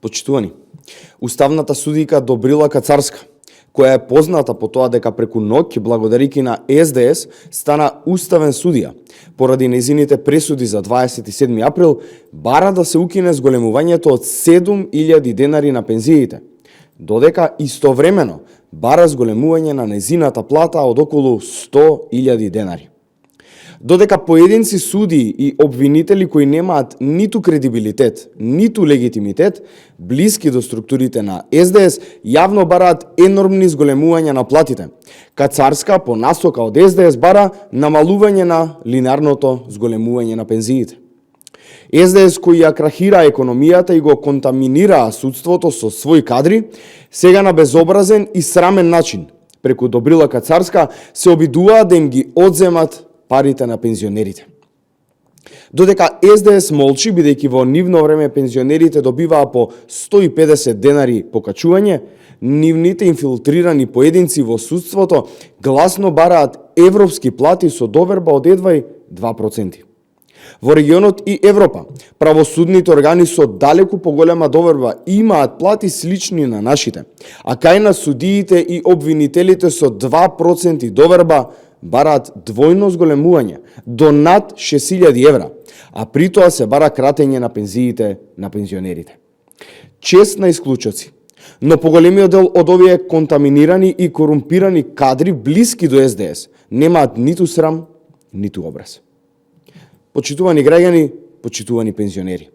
Почитувани, уставната судика Добрила Кацарска, која е позната по тоа дека преку ноќ, благодарики на СДС, стана уставен судија, поради нејзините пресуди за 27 април, бара да се укине зголемувањето од 7.000 денари на пензиите, додека истовремено бара зголемување на нејзината плата од околу 100.000 денари. Додека поединци судии и обвинители кои немаат ниту кредибилитет, ниту легитимитет, блиски до структурите на СДС, јавно бараат енормни зголемувања на платите. Кацарска по насока од СДС бара намалување на линарното зголемување на пензиите. СДС кои ја крахира економијата и го контаминираа судството со своји кадри, сега на безобразен и срамен начин, преку Добрила Кацарска, се обидуваат да им ги одземат парите на пензионерите. Додека СДС молчи, бидејќи во нивно време пензионерите добиваа по 150 денари покачување, нивните инфилтрирани поединци во судството гласно бараат европски плати со доверба од едва 2%. Во регионот и Европа, правосудните органи со далеку поголема доверба имаат плати слични на нашите, а кај на судиите и обвинителите со 2% доверба бараат двојно зголемување до над 6.000 евра, а при тоа се бара кратење на пензиите на пензионерите. Чест на исклучоци, но поголемиот дел од овие контаминирани и корумпирани кадри блиски до СДС немаат ниту срам, ниту образ. Почитувани граѓани, почитувани пензионери.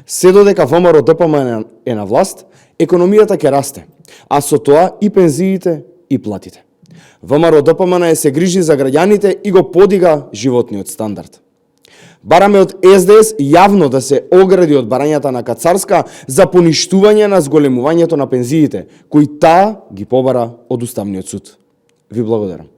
Се додека ВМРО ДПМН е на власт, економијата ќе расте, а со тоа и пензиите и платите. ВМРО ДПМН се грижи за граѓаните и го подига животниот стандард. Бараме од СДС јавно да се огради од барањата на Кацарска за поништување на зголемувањето на пензиите, кои таа ги побара од Уставниот суд. Ви благодарам.